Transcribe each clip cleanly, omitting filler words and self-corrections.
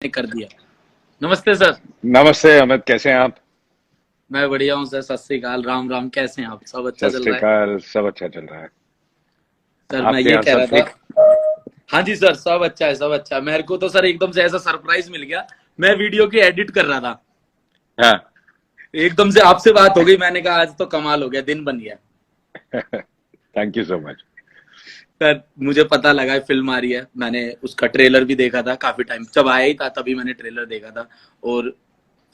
कर दिया। नमस्ते सर। नमस्ते अमित, कैसे हैं आप? मैं बढ़िया हूँ सर। सत श्री अकाल। राम राम। कैसे हैं आप? सब अच्छा सत चल श्री रहा है? अकाल। सब अच्छा चल रहा है। सर मैं आपके ये यहाँ कह सब रहा ठीक? था। हाँ जी सर, सब अच्छा है, सब अच्छा है। मेरे को तो सर एकदम से ऐसा सरप्राइज मिल गया। मैं वीडियो की एडिट कर रहा था, हाँ। एकदम से आपसे बात हो गई। मैंने कहा आज तो कमाल हो गया, दिन बन गया। Thank you so much. Sir मुझे पता लगा फिल्म आ रही है। मैंने उसका ट्रेलर भी देखा था, काफी टाइम जब आया ही था तभी मैंने ट्रेलर देखा था। और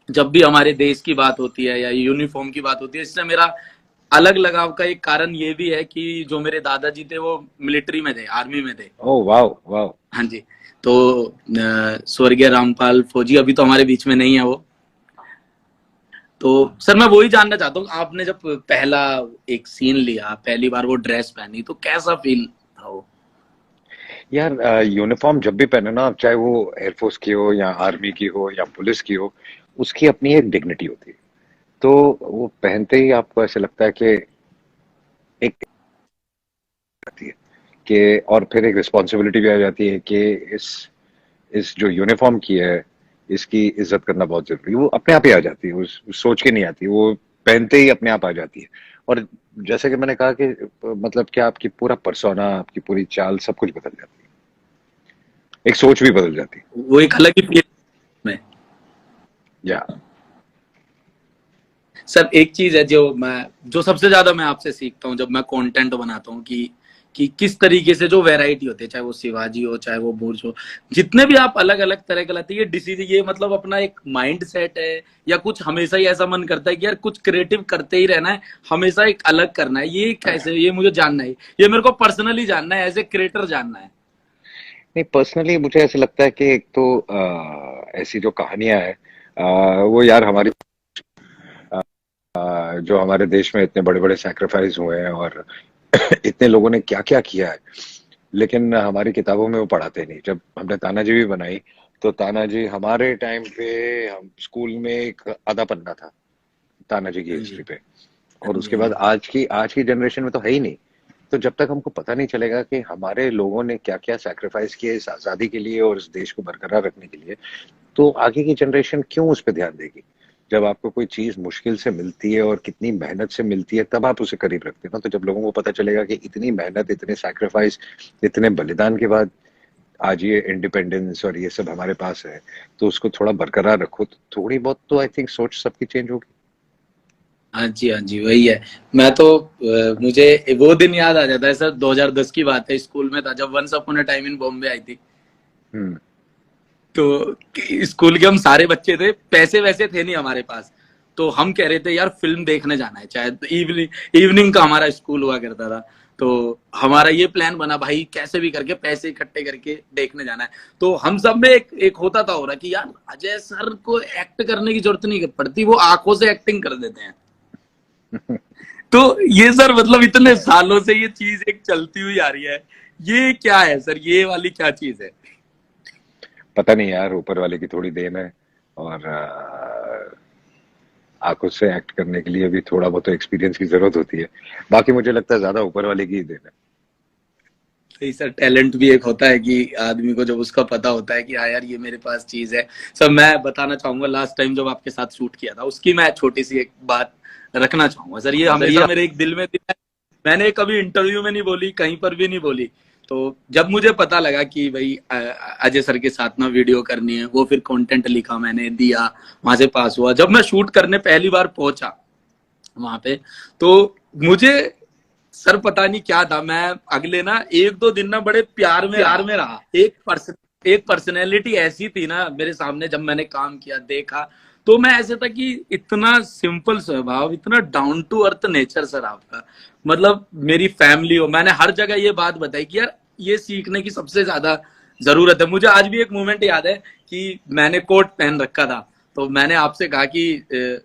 जब भी हमारे देश की बात होती है या यूनिफॉर्म की बात होती है, इससे मेरा अलग लगाव का एक कारण ये भी है कि जो मेरे दादाजी थे वो मिलिट्री में थे, आर्मी में थे। ओह वाह वाह। हाँ जी। तो स्वर्गीय रामपाल फौजी अभी तो हमारे बीच में नहीं है वो। तो सर मैं वही जानना चाहता हूँ, आपने जब पहला एक सीन लिया, पहली बार वो ड्रेस पहनी, तो कैसा फील था वो? यार, यूनिफॉर्म जब भी पहने ना आप, चाहे वो एयरफोर्स की हो या आर्मी की हो या पुलिस की हो, उसकी अपनी एक डिग्निटी होती है। तो वो पहनते ही आपको ऐसे लगता है कि एक आती है कि, और फिर एक रिस्पॉन्सिबिलिटी भी आ जाती है कि इस इस जो यूनिफॉर्म की है, इसकी इज्जत करना बहुत जरूरी है। वो अपने आप ही आ जाती है, उस सोच के नहीं आती, वो पहनते ही अपने आप आ जाती है। और जैसे कि मैंने कहा कि मतलब कि आपकी पूरा पर्सोना, आपकी पूरी चाल, सब कुछ बदल जाती है। एक सोच भी बदल जाती है। वो एक अलग ही फील में। या सर एक चीज है जो सबसे ज्यादा मैं आपसे सीखता हूँ जब मैं कंटेंट बनाता हूँ कि किस तरीके से जो वैरायटी होती है, चाहे वो शिवाजी हो चाहे वो बुर्ज हो, जितने भी आप अलग अलग तरह के लाते हैं, ये डिसीजन, ये मतलब अपना एक माइंड सेट है या कुछ हमेशा ही ऐसा मन करता है कि यार कुछ क्रिएटिव करते ही रहना है, हमेशा एक अलग करना है? ये कैसे, ये मुझे जानना है, ये मेरे को पर्सनली जानना है, एज ए क्रिएटर जानना है। नहीं, पर्सनली मुझे ऐसा लगता है कि एक तो ऐसी जो कहानियां हैं, वो यार हमारी, जो हमारे देश में इतने बड़े बड़े सैक्रिफाइस हुए हैं और इतने लोगों ने क्या क्या किया है, लेकिन हमारी किताबों में वो पढ़ाते नहीं। जब हमने तानाजी भी बनाई, तो तानाजी हमारे टाइम पे, हम स्कूल में एक आधा पन्ना था तानाजी की हाँ जी। हिस्ट्री पे। और हाँ जी। उसके हाँ बाद जी। आज की जनरेशन में तो है ही नहीं। तो जब तक हमको पता नहीं चलेगा कि हमारे लोगों ने क्या क्या सैक्रिफाइस किया इस आजादी के लिए और इस देश को बरकरार रखने के लिए, तो आगे की जनरेशन क्यों उस पर ध्यान देगी? जब आपको कोई चीज मुश्किल से मिलती है और कितनी मेहनत से मिलती है, तब आप उसे करीब रखते हैं ना। तो जब लोगों को पता चलेगा कि इतनी मेहनत, इतने सैक्रिफाइस, इतने बलिदान के बाद आज ये इंडिपेंडेंस और ये सब हमारे पास है, तो उसको थोड़ा बरकरार रखो, तो थोड़ी बहुत तो आई थिंक सोच सबकी चेंज होगी। हाँ जी। हाँ जी, वही है। मैं तो मुझे वो दिन याद आ जाता है सर, 2010 की बात है, स्कूल में था जब once upon a time in Bombay आई थी। हम्म। तो स्कूल के हम सारे बच्चे थे, पैसे वैसे थे नहीं हमारे पास। तो हम कह रहे थे यार फिल्म देखने जाना है, चाहे इवनिंग इवनिंग का हमारा स्कूल हुआ करता था। तो हमारा ये प्लान बना भाई, कैसे भी करके पैसे इकट्ठे करके देखने जाना है। तो हम सब में एक होता था हो रहा कि यार अजय सर को एक्ट करने की जरूरत नहीं पड़ती, वो आंखों से एक्टिंग कर देते हैं। तो ये सर मतलब इतने सालों से ये चीज एक चलती हुई आ रही है। ये क्या है सर, ये वाली क्या चीज है? पता नहीं यार, ऊपर वाले की थोड़ी देन है। और आंखों से एक्ट करने के लिए भी थोड़ा बहुत एक्सपीरियंस की जरूरत होती है। बाकी मुझे लगता है ज्यादा ऊपर वाले की ही देन है। तो सर टैलेंट भी एक होता है कि आदमी को जब उसका पता होता है कि हाँ यार ये मेरे पास चीज है। सर मैं बताना चाहूंगा, लास्ट टाइम जब आपके साथ शूट किया था उसकी मैं छोटी सी एक बात रखना चाहूंगा सर, ये हमेशा मेरे एक दिल में थी। मैंने कभी इंटरव्यू में नहीं बोली, कहीं पर भी नहीं बोली। तो जब मुझे पता लगा कि भाई अजय सर के साथ ना वीडियो करनी है, वो फिर कंटेंट लिखा, मैंने दिया, वहां से पास हुआ। जब मैं शूट करने पहली बार पहुंचा वहां पे, तो मुझे सर पता नहीं क्या था, मैं अगले ना एक दो दिन ना बड़े प्यार में रहा। एक पर्सनैलिटी ऐसी थी ना मेरे सामने, जब मैंने काम किया देखा, तो मैं ऐसे था कि इतना सिंपल स्वभाव, इतना down to earth nature sir आपका। मतलब मेरी फैमिली हो, मैंने हर जगह ये बात बताई कि यार ये सीखने की सबसे ज्यादा जरूरत है। मुझे आज भी एक मोमेंट याद है कि मैंने कोट पहन रखा था, तो मैंने आपसे कहा कि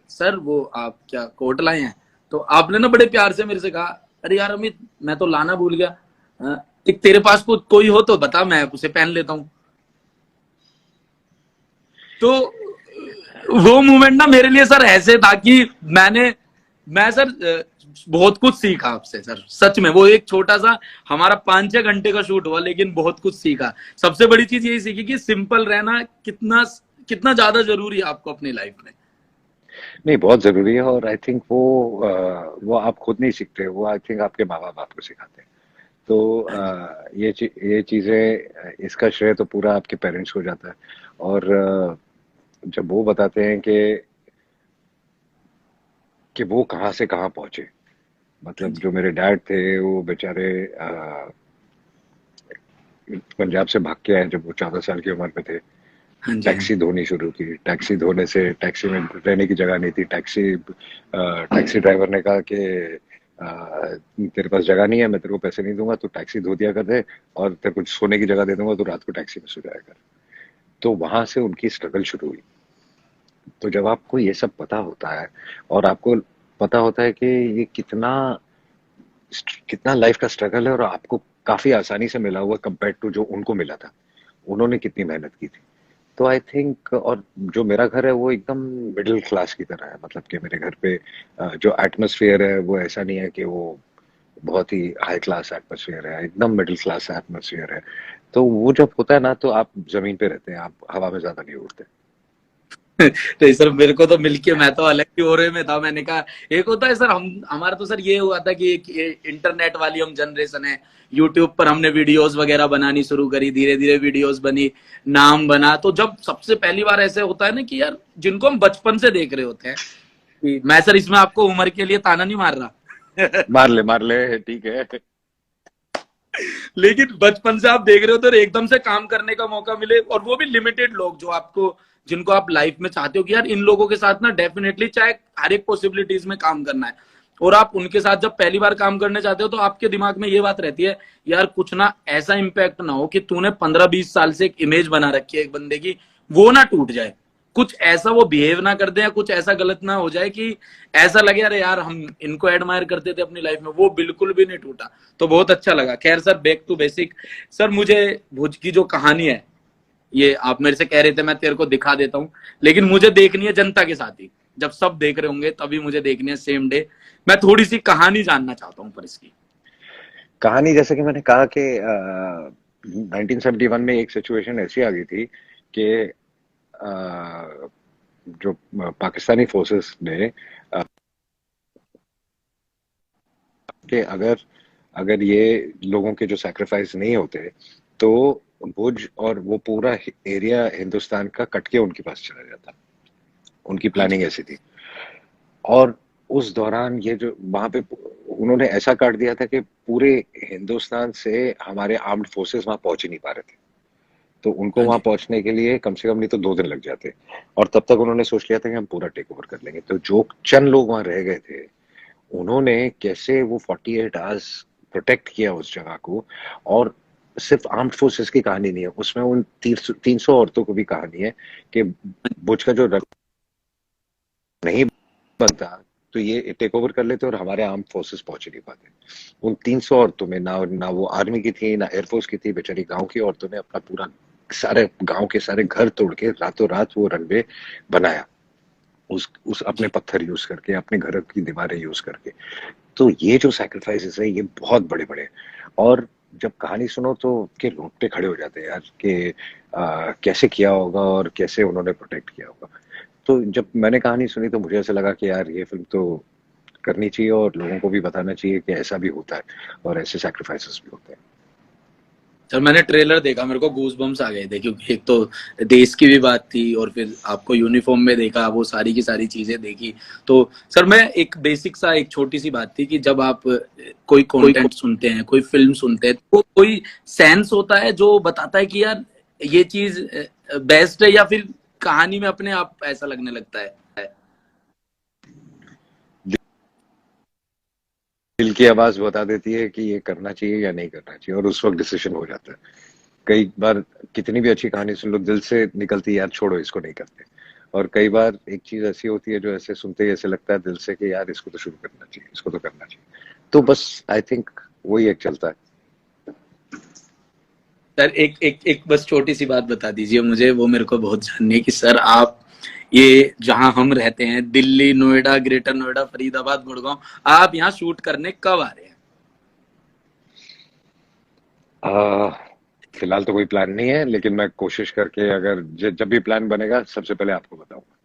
सर वो आप क्या कोट लाए हैं? तो आपने ना बड़े प्यार से मेरे से कहा, अरे यार अमित मैं तो लाना भूल गया, एक तेरे पास कोई हो तो बता, मैं उसे पहन लेता हूँ। तो वो मोमेंट ना मेरे लिए सर ऐसे था कि मैं सर बहुत कुछ सीखा आपसे सर, सच में। वो एक छोटा सा हमारा 5-6 घंटे का शूट हुआ, लेकिन बहुत कुछ सीखा। सबसे बड़ी चीज यही सीखी कि सिंपल रहना कितना कितना ज्यादा जरूरी है आपको अपनी लाइफ में। नहीं, बहुत जरूरी है। और आई थिंक वो आप खुद नहीं सीखते, वो आई थिंक आपके माँ बाप आपको सिखाते हैं। तो हाँ जी। ये चीजें, इसका श्रेय तो पूरा आपके पेरेंट्स को जाता है। और जब वो बताते हैं कि वो कहाँ से कहाँ पहुंचे, हाँ मतलब जी। जो मेरे डैड थे वो बेचारे पंजाब से भाग के आए जब वो 14 साल की उम्र में थे। हाँ जी। हाँ टैक्सी धोनी शुरू की। टैक्सी धोने से, टैक्सी में रहने की जगह नहीं थी। टैक्सी ड्राइवर ने कहा कि तेरे पास जगह नहीं है, मैं तेरे को पैसे नहीं दूंगा, तू टैक्सी धो दिया कर दे, और तेरे को सोने की जगह दे दूंगा, तो रात को टैक्सी में सो जाया कर। तो वहां से उनकी स्ट्रगल शुरू हुई। तो जब आपको ये सब पता होता है, और आपको पता होता है कि ये कितना कितना लाइफ का स्ट्रगल है, और आपको काफी आसानी से मिला हुआ कंपेयर टू जो उनको मिला था, उन्होंने कितनी मेहनत की थी। तो आई थिंक, और जो मेरा घर है वो एकदम मिडिल क्लास की तरह है। मतलब कि मेरे घर पे जो एटमॉस्फेयर है वो ऐसा नहीं है कि वो बहुत ही हाई क्लास एटमॉस्फेयर है, एकदम मिडिल क्लास एटमॉस्फेयर है। तो वो जब होता है ना, तो आप जमीन पे रहते हैं, आप हवा में ज्यादा नहीं उड़ते। तो सर मेरे को तो मिलके मैं तो अलग ही ओरे में था। मैंने कहा एक होता है सर, हम हमारा तो सर ये हुआ था कि एक इंटरनेट वाली हम जनरेशन है। यूट्यूब पर हमने वीडियोस वगैरह बनानी शुरू करी, धीरे धीरे वीडियोस बनी, नाम बना। तो जब सबसे पहली बार ऐसे होता है ना कि यार जिनको हम बचपन से देख रहे होते हैं, कि मैं सर इसमें आपको उम्र के लिए ताना नहीं मार रहा मार ले, ठीक है। लेकिन बचपन से आप देख रहे हो तो एकदम से काम करने का मौका मिले, और वो भी लिमिटेड लोग जो आपको, जिनको आप लाइफ में चाहते हो कि यार इन लोगों के साथ ना डेफिनेटली चाहे हर एक पॉसिबिलिटीज में काम करना है, और आप उनके साथ जब पहली बार काम करने चाहते हो तो आपके दिमाग में ये बात रहती है यार कुछ ना ऐसा इंपैक्ट ना हो कि तूने 15-20 साल से एक इमेज बना रखी है एक बंदे की, वो ना टूट जाए। कुछ ऐसा वो बिहेव ना कर दे, या कुछ ऐसा गलत ना हो जाए कि ऐसा लगे अरे यार हम इनको एडमायर करते थे अपनी लाइफ में। वो बिल्कुल भी नहीं टूटा, तो बहुत अच्छा लगा। खैर sir, back to basic. Sir मुझे भुज की जो कहानी है, ये आप मेरे से कह रहे थे मैं तेरे को दिखा देता हूँ, लेकिन मुझे देखनी है जनता के साथ ही, जब सब देख रहे होंगे तभी मुझे देखनी है, सेम डे। मैं थोड़ी सी कहानी जानना चाहता हूँ पर इसकी। कहानी, जैसे कि मैंने कहा कि 1971 में एक सिचुएशन ऐसी आ गई थी कि जो पाकिस्तानी फोर्सेस ने कि अगर ये लोगों के जो सैक्रिफाइस नहीं होते, तो भुज और वो पूरा एरिया हिंदुस्तान का कट के उनके पास चला जाता। उनकी हाँ जी। प्लानिंग ऐसी थी। और उस दौरान ये जो वहां पे उन्होंने ऐसा काट दिया था कि पूरे हिंदुस्तान से हमारे आर्म्ड फोर्सेस वहां पहुंच ही नहीं पा रहे थे। तो उनको हाँ वहां जी। पहुंचने के लिए कम से कम नहीं तो 2 दिन लग जाते। और तब तक उन्होंने सोच लिया था कि हम पूरा टेक ओवर कर लेंगे। तो जो चंद लोग वहां रह गए थे, उन्होंने कैसे वो 48 आवर्स प्रोटेक्ट किया उस जगह को। और सिर्फ आर्म्ड फोर्सेस की कहानी नहीं है उसमें, उन 300 औरतों को भी कहानी है कि बुर्ज का जो नहीं बनता, तो ये टेक ओवर कर लेते और हमारे आर्म फोर्सेस पहुंच ही नहीं पाते। उन 300 औरतों में ना वो आर्मी की थी, ना एयरफोर्स की थी, बेचारी गांव की औरतों ने अपना पूरा सारे गांव के सारे घर तोड़ के रातों रात वो रनवे बनाया, उस अपने जी। पत्थर यूज करके, अपने घर की दीवारें यूज करके। तो ये जो सैक्रिफाइसेस है ये बहुत बड़े बड़े। और जब कहानी सुनो तो के रोंगटे खड़े हो जाते हैं यार कि कैसे किया होगा और कैसे उन्होंने प्रोटेक्ट किया होगा। तो जब मैंने कहानी सुनी तो मुझे ऐसा लगा कि यार ये फिल्म तो करनी चाहिए, और लोगों को भी बताना चाहिए कि ऐसा भी होता है और ऐसे सैक्रिफाइसेस भी होते हैं। सर मैंने ट्रेलर देखा, मेरे को गूज बम्स आ गए थे, क्योंकि एक तो देश की भी बात थी, और फिर आपको यूनिफॉर्म में देखा, वो सारी की सारी चीजें देखी। तो सर मैं एक बेसिक सा एक छोटी सी बात थी कि जब आप कोई कंटेंट सुनते हैं, कोई फिल्म सुनते हैं, तो कोई सेंस होता है जो बताता है कि यार ये चीज बेस्ट है, या फिर कहानी में अपने आप ऐसा लगने लगता है। दिल की आवाज बता देती है कि ये करना चाहिए या नहीं करना चाहिए, और उस वक्त डिसीजन हो जाता है। कई बार कितनी भी अच्छी कहानी सुन लो, दिल से निकलती है यार छोड़ो इसको नहीं करते। और कई बार एक चीज ऐसी होती है जो ऐसे सुनते ही ऐसे लगता है दिल से कि यार इसको तो शुरू करना चाहिए, इसको तो करना चाहिए। तो बस आई थिंक वही एक चलता है। सर एक एक एक बस छोटी सी बात बता दीजिए मुझे, वो मेरे को बहुत जाननी है कि सर आप ये जहां हम रहते हैं, दिल्ली, नोएडा, ग्रेटर नोएडा, फरीदाबाद, गुड़गांव, आप यहाँ शूट करने कब आ रहे हैं? आ, फिलहाल तो कोई प्लान नहीं है, लेकिन मैं कोशिश करके अगर जब भी प्लान बनेगा सबसे पहले आपको बताऊंगा।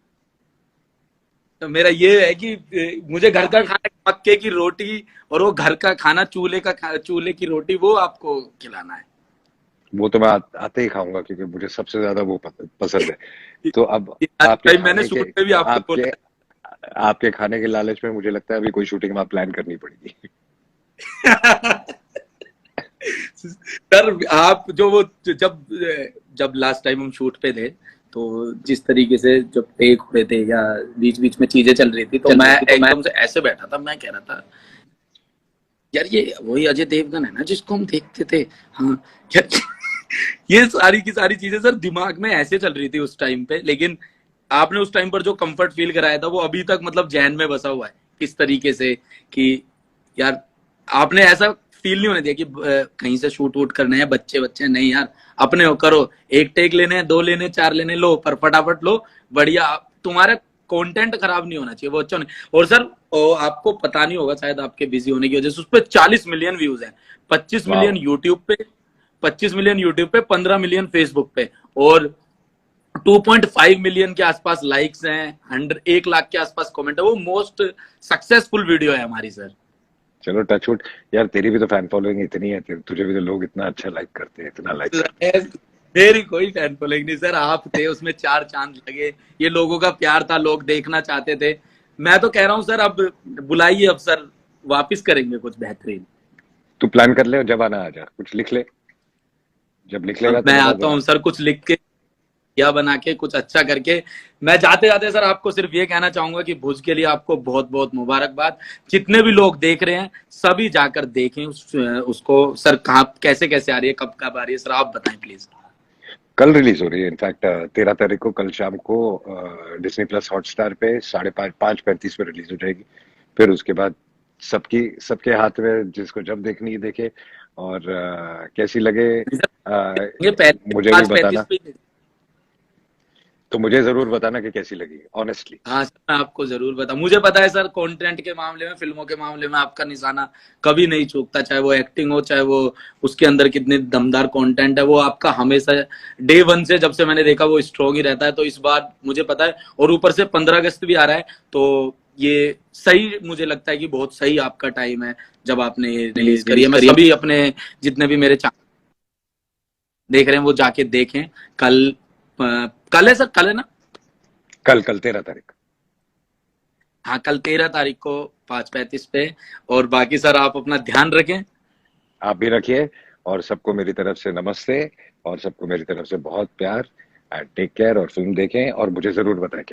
तो मेरा ये है कि मुझे घर का खाना, मक्के की रोटी और वो घर का खाना, चूल्हे की रोटी, वो आपको खिलाना है। वो तो मैं आते ही खाऊंगा, क्योंकि मुझे सबसे ज्यादा वो पसंद है। तो अब आपके भाई मैंने खाने के शूट में भी आपको आपके बोला आपके खाने के लालच में मुझे लगता है अभी कोई शूटिंग में प्लान करनी पड़ेगी। है। सर आप जो वो जब जब लास्ट टाइम हम शूट पे थे, तो जिस तरीके से जब टेक हुए थे या बीच बीच में चीजें चल रही थी, तो मैं एकदम से ऐसे बैठा था, मैं कह रहा था यार ये वही अजय देवगन है ना जिसको हम देखते थे। हाँ यार, ये सारी की सारी चीजें सर दिमाग में ऐसे चल रही थी उस टाइम पे, लेकिन आपने उस टाइम पर जो कंफर्ट फील कराया था वो अभी तक मतलब जहन में बसा हुआ है किस तरीके से कि यार आपने ऐसा फील नहीं होने दिया कि कहीं से शूट वूट करने हैं, बच्चे बच्चे नहीं यार, अपने हो करो, एक टेक लेने हैं, दो लेने, चार लेने, लो पर फटाफट लो, बढ़िया, तुम्हारा कंटेंट खराब नहीं होना चाहिए, वो अच्छा नहीं। और सर आपको पता नहीं होगा शायद आपके बिजी होने की वजह से, उस पर 40 मिलियन व्यूज हैं, 25 वाह। मिलियन यूट्यूब पे, 25 मिलियन यूट्यूब पे, 15 मिलियन फेसबुक पे, और 2.5 मिलियन के आसपास लाइक्स हैं, 1 लाख के आसपास कमेंट है, वो मोस्ट सक्सेसफुल वीडियो है हमारी सर। चलो टचवुड। यार तेरी भी तो फैन फॉलोइंग इतनी है, तुझे भी तो लोग इतना अच्छा लाइक करते हैं, इतना लाइक करते हैं। मेरी कोई फैन फॉलोइंग नहीं सर, आप थे उसमें 4 चांद लगे, ये लोगों का प्यार था, लोग देखना चाहते थे। मैं तो कह रहा हूँ सर अब बुलाइए, अब सर वापिस करेंगे कुछ बेहतरीन। तू प्लान कर ले और जब आना आ जा, कुछ लिख ले। जब लिख लेगा अब तो मैं बता आता देना। हूँ सर कुछ लिख के या बना के कुछ अच्छा करके। मैं जाते जाते सर आपको सिर्फ ये कहना चाहूंगा कि भुज के लिए आपको बहुत बहुत मुबारकबाद। जितने भी लोग देख रहे हैं सभी जाकर देखें उसको। सर कहाँ कैसे कैसे आ रही है, कब कब आ रही है, सर आप बताएं प्लीज। कल रिलीज हो रही है, इनफैक्ट 13 तारीख को, कल शाम को डिज्नी प्लस हॉटस्टार पे 5:35 पे रिलीज हो जाएगी। फिर उसके बाद सबके हाथ में, जिसको जब देखनी है देखे। और कैसी लगे ये पहले मुझे भी 5:35 बताना। पे। तो मुझे जरूर बताना कि कैसी लगी, ऑनेस्टली। हाँ सर मैं आपको जरूर बता, मुझे पता है सर कंटेंट के मामले में, फिल्मों के मामले में आपका निशाना कभी नहीं चूकता, चाहे वो एक्टिंग हो, चाहे वो उसके अंदर कितने दमदार कंटेंट है, वो आपका हमेशा डे वन से जब से मैंने देखा वो स्ट्रॉन्ग ही रहता है। तो इस बार मुझे पता है, और ऊपर से 15 अगस्त भी आ रहा है, तो ये सही मुझे लगता है कि बहुत सही आपका टाइम है जब आपने रिलीज करी है। मैं सभी अपने जितने भी मेरे देख रहे हैं वो जाके देखें। कल कल है सर, कल है ना? कल कल 13 तारीख। हाँ कल 13 तारीख को 5:35 पे। और बाकी सर आप अपना ध्यान रखें। आप भी रखिए। और सबको मेरी तरफ से नमस्ते। और सबको मेरी तरफ से बहुत प्यार। टेक केयर, और फिल्म देखें और मुझे जरूर बताएं।